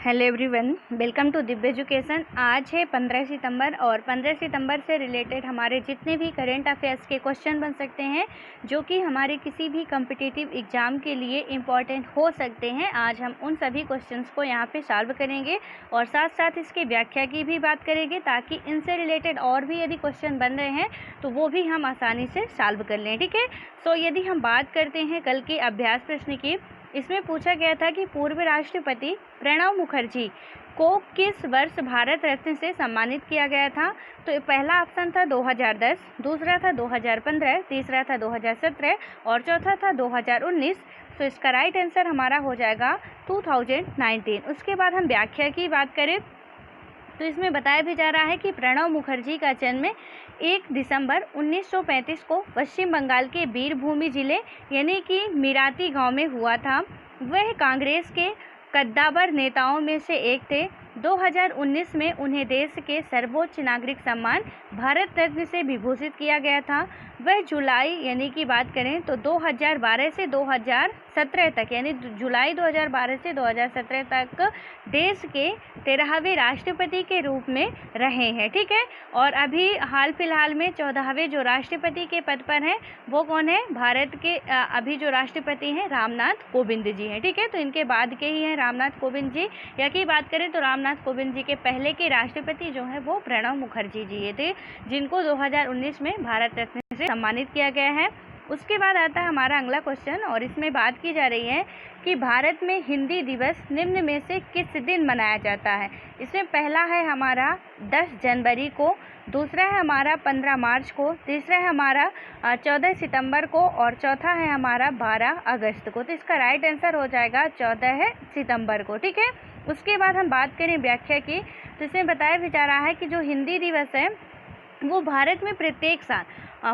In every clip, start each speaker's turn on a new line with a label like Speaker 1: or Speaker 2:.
Speaker 1: Hello everyone, welcome to Divya education. आज है 15 सितंबर और 15 सितंबर से रिलेटेड हमारे जितने भी करंट अफेयर्स के क्वेश्चन बन सकते हैं जो कि हमारे किसी भी कॉम्पिटिटिव एग्जाम के लिए इम्पॉर्टेंट हो सकते हैं, आज हम उन सभी क्वेश्चंस को यहाँ पे सॉल्व करेंगे और साथ साथ इसकी व्याख्या की भी बात करेंगे ताकि इनसे रिलेटेड और भी यदि क्वेश्चन बन रहे हैं तो वो भी हम आसानी से सॉल्व कर लें। ठीक है, सो यदि हम बात करते हैं कल के अभ्यास प्रश्न की, इसमें पूछा गया था कि पूर्व राष्ट्रपति प्रणब मुखर्जी को किस वर्ष भारत रत्न से सम्मानित किया गया था। तो पहला ऑप्शन था 2010, दूसरा था 2015, तीसरा था 2017 और चौथा था 2019। तो इसका राइट आंसर हमारा हो जाएगा 2019। उसके बाद हम व्याख्या की बात करें तो इसमें बताया भी जा रहा है कि प्रणब मुखर्जी का जन्म 1 दिसंबर 1935 को पश्चिम बंगाल के बीरभूमि जिले यानी कि मिराती गांव में हुआ था। वह कांग्रेस के कद्दावर नेताओं में से एक थे। 2019 में उन्हें देश के सर्वोच्च नागरिक सम्मान भारत रत्न से विभूषित किया गया था। वह जुलाई यानी कि बात करें तो 2012 से 2017 तक यानी जुलाई 2012 से 2017 तक देश के 13वें राष्ट्रपति के रूप में रहे हैं। ठीक है, और अभी हाल फिलहाल में 14वें जो राष्ट्रपति के पद पर हैं वो कौन है? भारत के अभी जो राष्ट्रपति हैं रामनाथ कोविंद जी हैं। ठीक है, तो इनके बाद के ही हैं रामनाथ कोविंद जी। या की बात करें तो रामनाथ कोविंद जी के पहले के राष्ट्रपति जो है वो प्रणब मुखर्जी जी थे, जिनको 2019 में भारत रत्न से सम्मानित किया गया है। उसके बाद आता है हमारा अगला क्वेश्चन और इसमें बात की जा रही है कि भारत में हिंदी दिवस निम्न में से किस दिन मनाया जाता है। इसमें पहला है हमारा 10 जनवरी को, दूसरा है हमारा 15 मार्च को, तीसरा है हमारा 14 सितंबर को और चौथा है हमारा 12 अगस्त को। तो इसका राइट आंसर हो जाएगा 14 सितंबर को। ठीक है, उसके बाद हम बात करें व्याख्या की तो इसमें बताया भी जा रहा है कि जो हिंदी दिवस है वो भारत में प्रत्येक साल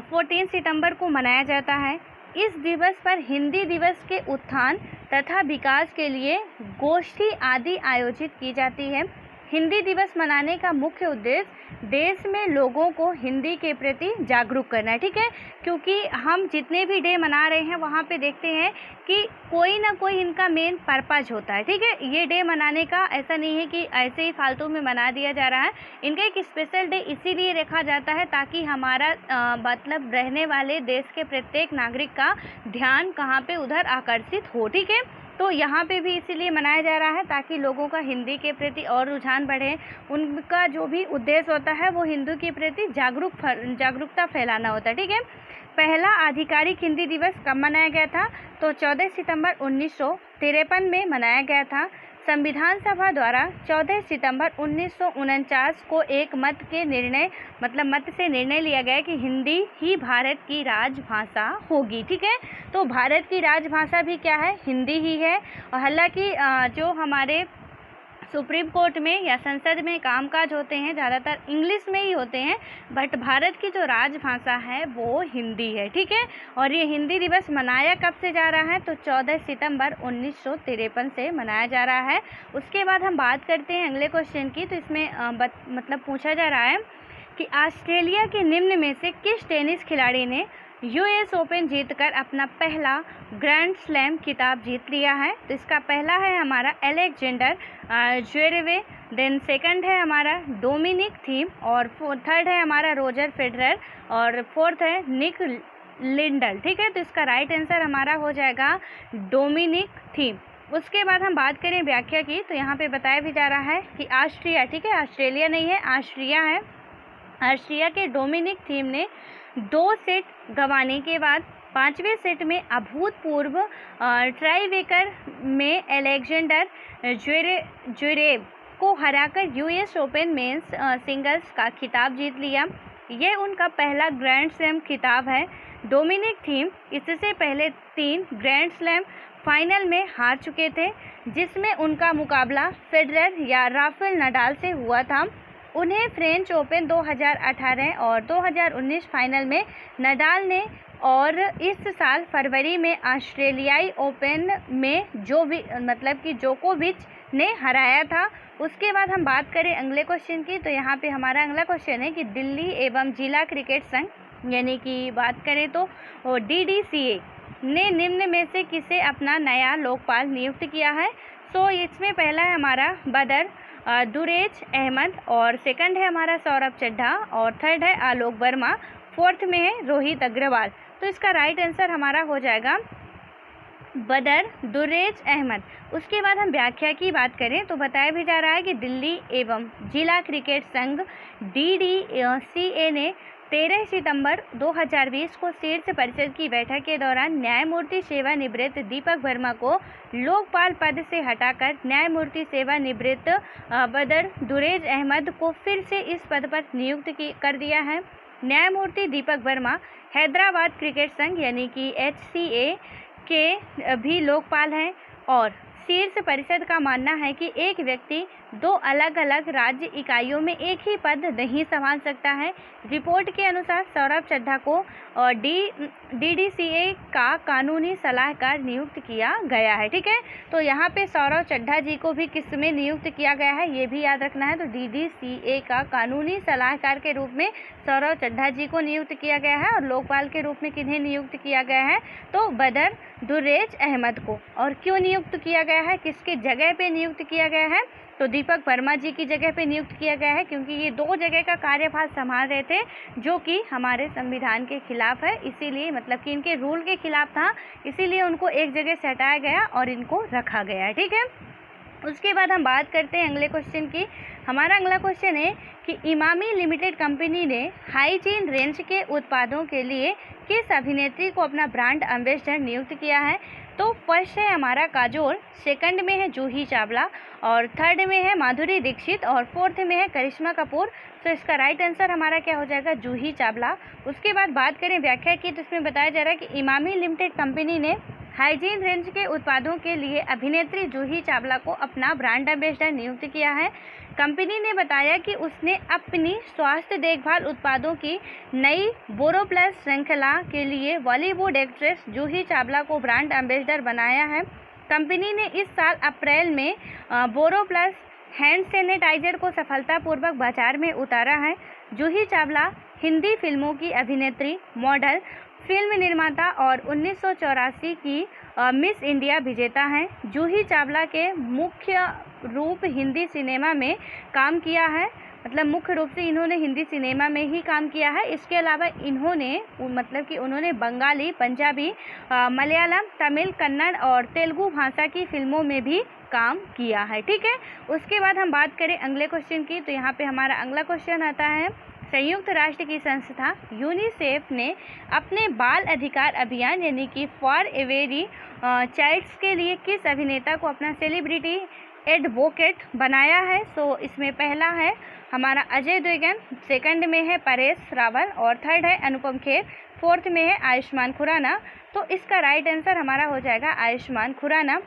Speaker 1: 14 सितंबर को मनाया जाता है। इस दिवस पर हिंदी दिवस के उत्थान तथा विकास के लिए गोष्ठी आदि आयोजित की जाती है। हिंदी दिवस मनाने का मुख्य उद्देश्य देश में लोगों को हिंदी के प्रति जागरूक करना है। ठीक है, क्योंकि हम जितने भी डे मना रहे हैं वहाँ पे देखते हैं कि कोई ना कोई इनका मेन पर्पज होता है। ठीक है, ये डे मनाने का ऐसा नहीं है कि ऐसे ही फालतू में मना दिया जा रहा है। इनका एक स्पेशल डे इसीलिए रखा जाता है ताकि हमारा मतलब रहने वाले देश के प्रत्येक नागरिक का ध्यान कहाँ पे उधर आकर्षित हो। ठीक है, तो यहाँ पे भी इसीलिए मनाया जा रहा है ताकि लोगों का हिंदी के प्रति और रुझान बढ़े। उनका जो भी उद्देश्य होता है वो हिंदी के प्रति जागरूकता फैलाना होता है। ठीक है, पहला आधिकारिक हिंदी दिवस कब मनाया गया था? तो 14 सितंबर 1953 में मनाया गया था। संविधान सभा द्वारा 14 सितंबर 1949 को एक मत से निर्णय लिया गया कि हिंदी ही भारत की राजभाषा होगी। ठीक है, तो भारत की राजभाषा भी क्या है? हिंदी ही है। और हालांकि जो हमारे सुप्रीम कोर्ट में या संसद में कामकाज होते हैं ज़्यादातर इंग्लिश में ही होते हैं, बट भारत की जो राजभाषा है वो हिंदी है। ठीक है, और ये हिंदी दिवस मनाया कब से जा रहा है? तो 14 सितंबर 1953 से मनाया जा रहा है। उसके बाद हम बात करते हैं अगले क्वेश्चन की, तो इसमें पूछा जा रहा है कि ऑस्ट्रेलिया के निम्न में से किस टेनिस खिलाड़ी ने यूएस ओपन जीतकर अपना पहला ग्रैंड स्लैम खिताब जीत लिया है? तो इसका पहला है हमारा एलेक्जेंडर ज्वेरेव, देन सेकंड है हमारा डोमिनिक थीम और थर्ड है हमारा रोजर फेडरर और फोर्थ है निक लिंडल। ठीक है, तो इसका राइट आंसर हमारा हो जाएगा डोमिनिक थीम। उसके बाद हम बात करें व्याख्या की तो यहाँ पे बताया भी जा रहा है कि ऑस्ट्रिया, ठीक है, ऑस्ट्रेलिया नहीं है, ऑस्ट्रिया है। ऑस्ट्रिया के डोमिनिक थीम ने 2 सेट गंवाने के बाद 5वें सेट में अभूतपूर्व ट्राईब्रेकर में एलेक्जेंडर ज्वेरेव को हराकर यूएस ओपन मेंस सिंगल्स का खिताब जीत लिया। यह उनका पहला ग्रैंड स्लैम खिताब है। डोमिनिक थीम इससे पहले 3 ग्रैंड स्लैम फाइनल में हार चुके थे, जिसमें उनका मुकाबला फेडरर या राफेल नडाल से हुआ था। उन्हें फ्रेंच ओपन 2018 और 2019 फाइनल में नडाल ने और इस साल फरवरी में ऑस्ट्रेलियाई ओपन में जोकोविच ने हराया था। उसके बाद हम बात करें अगले क्वेश्चन की तो यहाँ पे हमारा अगला क्वेश्चन है कि दिल्ली एवं जिला क्रिकेट संघ यानी कि बात करें तो DDCA ने निम्न में से किसे अपना नया लोकपाल नियुक्त किया है? सो इसमें पहला है हमारा बदर दुरेज अहमद, और सेकंड है हमारा सौरभ चड्ढा, और थर्ड है आलोक वर्मा, फोर्थ में है रोहित अग्रवाल। तो इसका राइट आंसर हमारा हो जाएगा बदर दुर्रेज अहमद। उसके बाद हम व्याख्या की बात करें तो बताया भी जा रहा है कि दिल्ली एवं जिला क्रिकेट संघ DDCA ने 13 सितंबर 2020 को शीर्ष परिषद की बैठक के दौरान न्यायमूर्ति सेवानिवृत्त दीपक वर्मा को लोकपाल पद से हटाकर न्यायमूर्ति सेवानिवृत्त बदर दुरेज अहमद को फिर से इस पद पर नियुक्त कर दिया है। न्यायमूर्ति दीपक वर्मा हैदराबाद क्रिकेट संघ यानी कि HCA के भी लोकपाल हैं, और शीर्ष परिषद का मानना है कि एक व्यक्ति दो अलग अलग राज्य इकाइयों में एक ही पद नहीं संभाल सकता है। रिपोर्ट के अनुसार सौरभ चड्ढा को DDCA का कानूनी सलाहकार नियुक्त किया गया है। ठीक है, तो यहाँ पे सौरभ चड्ढा जी को भी किस में नियुक्त किया गया है ये भी याद रखना है। तो DDCA का कानूनी सलाहकार के रूप में सौरभ चड्ढा जी को नियुक्त किया गया है, और लोकपाल के रूप में किन्हें नियुक्त किया गया है तो बदर दुर्रेज अहमद को। और क्यों नियुक्त किया गया है, किसके जगह पे नियुक्त किया गया है, तो दीपक वर्मा जी की जगह पे नियुक्त किया गया है, क्योंकि ये दो जगह का कार्यभार संभाल रहे थे जो कि हमारे संविधान के खिलाफ है, इसीलिए मतलब कि इनके रूल के खिलाफ था, इसीलिए उनको एक जगह से हटाया गया और इनको रखा गया है। ठीक है, उसके बाद हम बात करते हैं अगले क्वेश्चन की। हमारा अगला क्वेश्चन है कि इमामी लिमिटेड कंपनी ने हाइजीन रेंज के उत्पादों के लिए किस अभिनेत्री को अपना ब्रांड एम्बेसडर नियुक्त किया है। तो फर्स्ट है हमारा काजोल, सेकंड में है जूही चावला, और थर्ड में है माधुरी दीक्षित, और फोर्थ में है करिश्मा कपूर। तो इसका राइट आंसर हमारा क्या हो जाएगा, जूही चावला। उसके बाद बात करें व्याख्या की, तो इसमें बताया जा रहा है कि इमामी लिमिटेड कंपनी ने हाइजीन रेंज के उत्पादों के लिए अभिनेत्री जूही चावला को अपना ब्रांड एम्बेसडर नियुक्त किया है। कंपनी ने बताया कि उसने अपनी स्वास्थ्य देखभाल उत्पादों की नई बोरोप्लस श्रृंखला के लिए बॉलीवुड एक्ट्रेस जूही चावला को ब्रांड एम्बेसडर बनाया है। कंपनी ने इस साल अप्रैल में बोरोप्लस हैंड सैनिटाइजर को सफलतापूर्वक बाजार में उतारा है। जूही चावला हिंदी फिल्मों की अभिनेत्री, मॉडल, फिल्म निर्माता और 1984 की मिस इंडिया विजेता हैं। जूही चावला के मुख्य रूप हिंदी सिनेमा में काम किया है, मतलब मुख्य रूप से इन्होंने हिंदी सिनेमा में ही काम किया है। इसके अलावा इन्होंने मतलब कि उन्होंने बंगाली, पंजाबी, मलयालम, तमिल, कन्नड़ और तेलुगु भाषा की फिल्मों में भी काम किया है। ठीक है, उसके बाद हम बात करें अगले क्वेश्चन की, तो यहाँ पे हमारा अगला क्वेश्चन आता है, संयुक्त राष्ट्र की संस्था यूनिसेफ ने अपने बाल अधिकार अभियान यानी कि फॉर एवरी चाइल्ड्स के लिए किस अभिनेता को अपना सेलिब्रिटी एडवोकेट बनाया है। सो इसमें पहला है हमारा अजय देवगन, सेकंड में है परेश रावल, और थर्ड है अनुपम खेर, फोर्थ में है आयुष्मान खुराना। तो इसका राइट आंसर हमारा हो जाएगा आयुष्मान खुराना।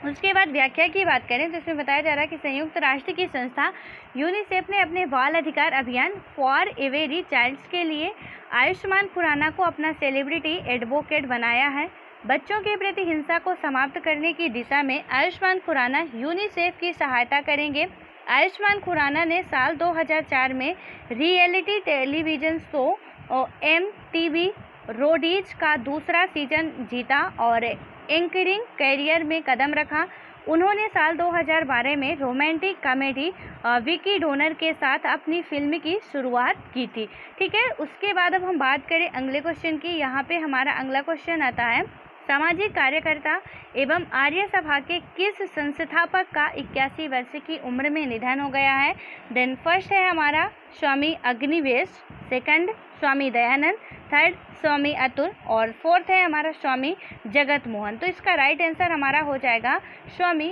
Speaker 1: उसके बाद व्याख्या की बात करें तो इसमें बताया जा रहा है कि संयुक्त राष्ट्र की संस्था यूनिसेफ ने अपने बाल अधिकार अभियान फॉर एवरी चाइल्ड्स के लिए आयुष्मान खुराना को अपना सेलिब्रिटी एडवोकेट बनाया है। बच्चों के प्रति हिंसा को समाप्त करने की दिशा में आयुष्मान खुराना यूनिसेफ की सहायता करेंगे। आयुष्मान खुराना ने साल 2004 में reality television show MTV Roadies का दूसरा सीजन जीता और एंकरिंग कैरियर में कदम रखा। उन्होंने साल 2012 में रोमांटिक कॉमेडी विकी डोनर के साथ अपनी फिल्म की शुरुआत की थी। ठीक है, उसके बाद अब हम बात करें अगले क्वेश्चन की। यहाँ पे हमारा अगला क्वेश्चन आता है, सामाजिक कार्यकर्ता एवं आर्य सभा के किस संस्थापक का 81 वर्ष की उम्र में निधन हो गया है। देन फर्स्ट है हमारा स्वामी अग्निवेश, सेकंड स्वामी दयानंद, थर्ड स्वामी अतुल, और फोर्थ है हमारा स्वामी जगत मोहन। तो इसका राइट आंसर हमारा हो जाएगा स्वामी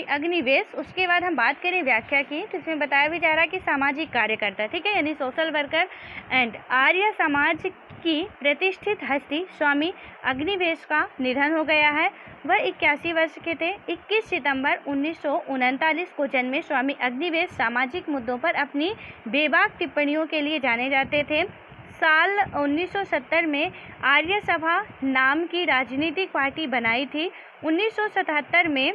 Speaker 1: अग्निवेश। उसके बाद हम बात करें व्याख्या की, तो इसमें बताया भी जा रहा है कि सामाजिक कार्यकर्ता, ठीक है, यानी social worker and Arya Samaj की प्रतिष्ठित हस्ती स्वामी अग्निवेश का निधन हो गया है। वह 81 वर्ष के थे। 21 सितंबर 1939 को जन्मे स्वामी अग्निवेश सामाजिक मुद्दों पर अपनी बेबाक टिप्पणियों के लिए जाने जाते थे। साल 1970 में आर्य सभा नाम की राजनीतिक पार्टी बनाई थी। 1977 में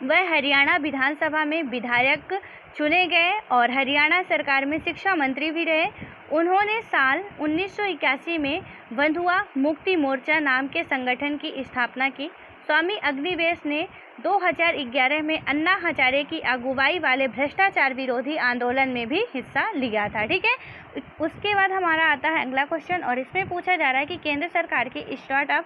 Speaker 1: वह हरियाणा विधानसभा में विधायक चुने गए और हरियाणा सरकार में शिक्षा मंत्री भी रहे। उन्होंने साल 1981 में बंधुआ मुक्ति मोर्चा नाम के संगठन की स्थापना की। स्वामी अग्निवेश ने 2011 में अन्ना हजारे की अगुवाई वाले भ्रष्टाचार विरोधी आंदोलन में भी हिस्सा लिया था। ठीक है, उसके बाद हमारा आता है अगला क्वेश्चन और इसमें पूछा जा रहा है कि केंद्र सरकार की स्टार्टअप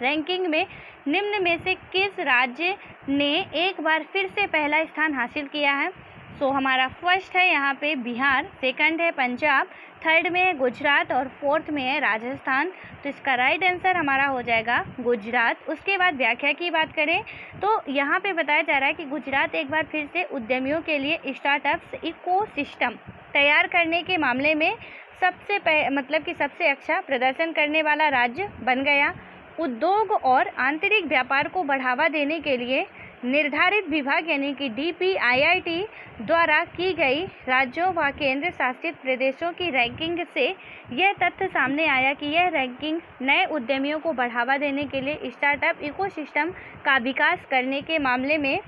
Speaker 1: रैंकिंग में निम्न में से किस राज्य ने एक बार फिर से पहला स्थान हासिल किया है। सो हमारा फर्स्ट है यहाँ पे बिहार, सेकंड है पंजाब, थर्ड में है गुजरात और फोर्थ में है राजस्थान। तो इसका राइट आंसर हमारा हो जाएगा गुजरात। उसके बाद व्याख्या की बात करें तो यहाँ पे बताया जा रहा है कि गुजरात एक बार फिर से उद्यमियों के लिए स्टार्टअप्स इकोसिस्टम तैयार करने के मामले में सबसे अच्छा प्रदर्शन करने वाला राज्य बन गया। उद्योग और आंतरिक व्यापार को बढ़ावा देने के लिए निर्धारित विभाग यानी कि DPIIT द्वारा की गई राज्यों व केंद्र शासित प्रदेशों की रैंकिंग से यह तथ्य सामने आया कि यह रैंकिंग नए उद्यमियों को बढ़ावा देने के लिए स्टार्टअप इकोसिस्टम का विकास करने के मामले में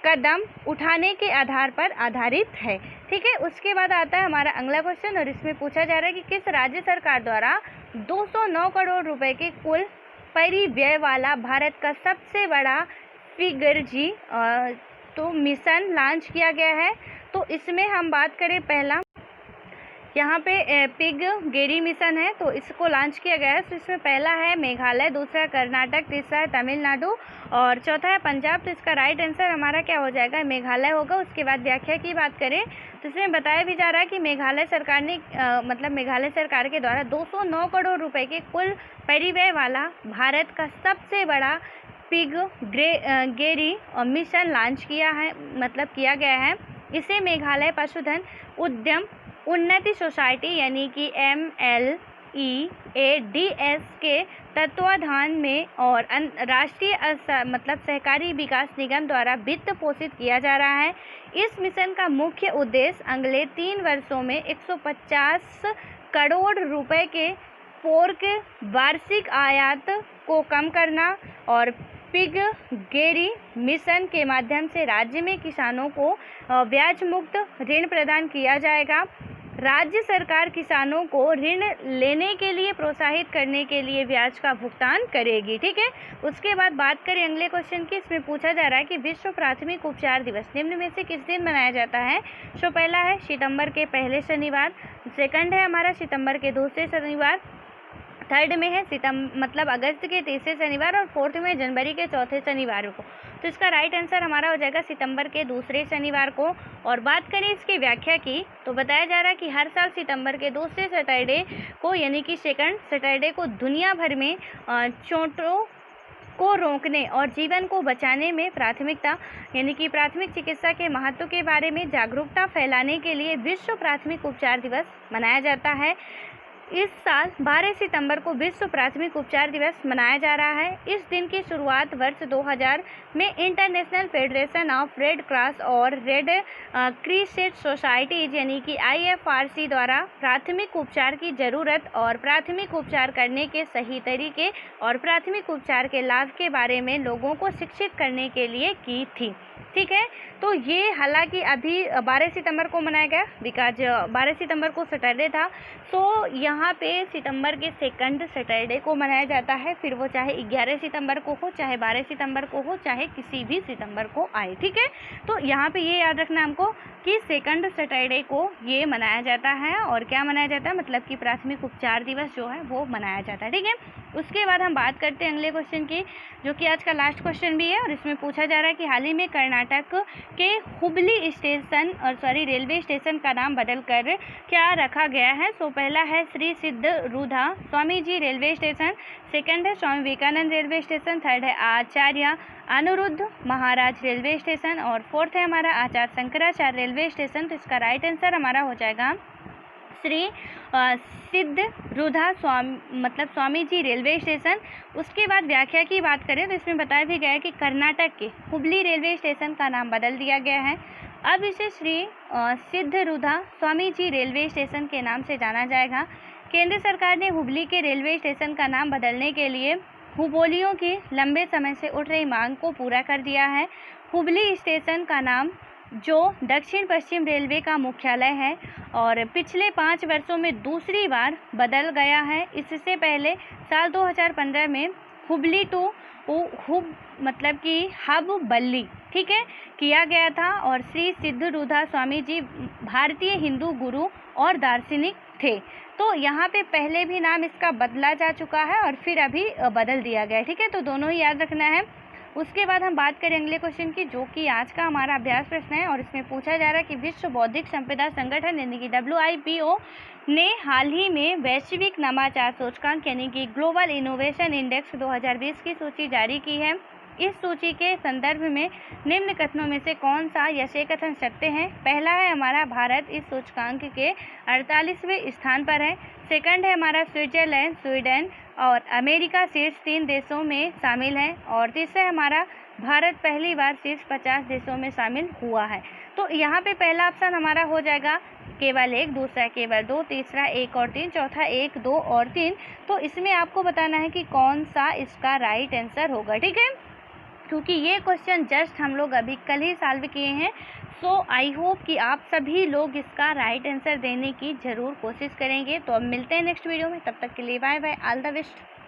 Speaker 1: कदम उठाने के आधार पर आधारित है। ठीक है, उसके बाद आता है हमारा अगला क्वेश्चन और इसमें पूछा जा रहा है कि किस राज्य सरकार द्वारा 209 करोड़ रुपए के कुल परिव्यय वाला भारत का सबसे बड़ा पिग जी तो मिशन लॉन्च किया गया है। तो इसमें हम बात करें पहला यहाँ पे पिग गेरी मिशन है, तो इसको लॉन्च किया गया है। तो इसमें पहला है मेघालय, दूसरा है कर्नाटक, तीसरा है तमिलनाडु और चौथा है पंजाब। तो इसका राइट आंसर हमारा क्या हो जाएगा, मेघालय होगा। उसके बाद व्याख्या की बात करें तो इसमें बताया भी जा रहा है कि मेघालय सरकार ने मेघालय सरकार के द्वारा 209 करोड़ रुपए के कुल परिव्यय वाला भारत का सबसे बड़ा पिग गेरी मिशन लॉन्च किया गया है। इसे मेघालय पशुधन उद्यम उन्नति सोसाइटी यानी कि MLEADS के तत्वाधान में और राष्ट्रीय सहकारी विकास निगम द्वारा वित्त पोषित किया जा रहा है। इस मिशन का मुख्य उद्देश्य अगले 3 वर्षों में 150 करोड़ रुपए के पोर्क वार्षिक आयात को कम करना और पिग गेरी मिशन के माध्यम से राज्य में किसानों को ब्याज मुक्त ऋण प्रदान किया जाएगा। राज्य सरकार किसानों को ऋण लेने के लिए प्रोत्साहित करने के लिए ब्याज का भुगतान करेगी। ठीक है, उसके बाद बात करें अगले क्वेश्चन की। इसमें पूछा जा रहा है कि विश्व प्राथमिक उपचार दिवस निम्न में से किस दिन मनाया जाता है। तो पहला है सितंबर के पहले शनिवार, सेकंड है हमारा सितंबर के दूसरे शनिवार, थर्ड में है अगस्त के तीसरे शनिवार और फोर्थ में जनवरी के चौथे शनिवार को। तो इसका राइट आंसर हमारा हो जाएगा सितंबर के दूसरे शनिवार को। और बात करें इसकी व्याख्या की तो बताया जा रहा है कि हर साल सितंबर के दूसरे सैटरडे को यानी कि सेकंड सैटरडे को दुनिया भर में चोटों को रोकने और जीवन को बचाने में प्राथमिक चिकित्सा के महत्व के बारे में जागरूकता फैलाने के लिए विश्व प्राथमिक उपचार दिवस मनाया जाता है। इस साल 12 सितंबर को विश्व प्राथमिक उपचार दिवस मनाया जा रहा है। इस दिन की शुरुआत वर्ष 2000 में international federation of red cross और रेड क्रिसेंट सोसाइटीज यानी कि IFRC द्वारा प्राथमिक उपचार की ज़रूरत और प्राथमिक उपचार करने के सही तरीके और प्राथमिक उपचार के लाभ के बारे में लोगों को शिक्षित करने के लिए की थी। ठीक है, तो ये हालांकि अभी 12 सितंबर को मनाया गया बिकॉज 12 सितंबर को सैटरडे था। तो यहाँ पे सितंबर के सेकंड सैटरडे को मनाया जाता है, फिर वो चाहे 11 सितंबर को हो, चाहे 12 सितंबर को हो, चाहे किसी भी सितंबर को आए। ठीक है, तो यहाँ पे ये याद रखना हमको कि सेकंड सैटरडे को ये मनाया जाता है। और क्या मनाया जाता है, कि प्राथमिक उपचार दिवस जो है वो मनाया जाता है। ठीक है, उसके बाद हम बात करते हैं अगले क्वेश्चन की, जो कि आज का लास्ट क्वेश्चन भी है। और इसमें पूछा जा रहा है कि हाल ही में कर्नाटक के हुबली रेलवे स्टेशन का नाम बदलकर क्या रखा गया है। सो पहला है Shri सिद्धरूढ़ा Swami ji railway station, second है Swami Vivekananda railway station, third है आचार्य अनिरुद्ध महाराज रेलवे स्टेशन और फोर्थ है हमारा आचार्य शंकराचार्य रेलवे स्टेशन। तो इसका राइट आंसर हमारा हो जाएगा श्री सिद्धरूढ़ा स्वामी जी रेलवे स्टेशन। उसके बाद व्याख्या की बात करें तो इसमें बताया भी गया है कि कर्नाटक के हुबली रेलवे स्टेशन का नाम बदल दिया गया है। अब इसे श्री सिद्धरूढ़ा स्वामी जी रेलवे स्टेशन के नाम से जाना जाएगा। केंद्र सरकार ने हुबली के रेलवे स्टेशन का नाम बदलने के लिए हुबोलियों की लंबे समय से उठ रही मांग को पूरा कर दिया है। हुबली स्टेशन का नाम जो दक्षिण पश्चिम रेलवे का मुख्यालय है और पिछले 5 वर्षों में दूसरी बार बदल गया है। इससे पहले साल 2015 में हुबली टू हुब मतलब कि हब-बल्ली, ठीक है, किया गया था। और श्री सिद्धारूढ़ स्वामी जी भारतीय हिंदू गुरु और दार्शनिक थे। तो यहाँ पे पहले भी नाम इसका बदला जा चुका है और फिर अभी बदल दिया गया है, ठीक है, तो दोनों ही याद रखना है। उसके बाद हम बात करें अगले क्वेश्चन की, जो कि आज का हमारा अभ्यास प्रश्न है और इसमें पूछा जा रहा है कि विश्व बौद्धिक संपदा संगठन यानी कि WIPO ने हाल ही में वैश्विक नवाचार सूचकांक यानी कि ग्लोबल इनोवेशन इंडेक्स 2020 की सूची जारी की है। इस सूची के संदर्भ में निम्न कथनों में से कौन सा यह कथन सत्य है? पहला है हमारा भारत इस सूचकांक के 48वें स्थान पर है। सेकंड है हमारा स्विट्जरलैंड, स्वीडन और अमेरिका शीर्ष 3 देशों में शामिल है। और तीसरा है हमारा भारत पहली बार शीर्ष 50 देशों में शामिल हुआ है। तो यहाँ पे पहला ऑप्शन हमारा हो जाएगा केवल 1, दूसरा केवल 2, तीसरा 1 और 3, चौथा 1, 2 और 3। तो इसमें आपको बताना है कि कौन सा इसका राइट आंसर होगा, ठीक है, क्योंकि ये क्वेश्चन जस्ट हम लोग अभी कल ही सॉल्व किए हैं। सो आई होप कि आप सभी लोग इसका राइट आंसर देने की ज़रूर कोशिश करेंगे। तो अब मिलते हैं नेक्स्ट वीडियो में, तब तक के लिए bye bye, all the best.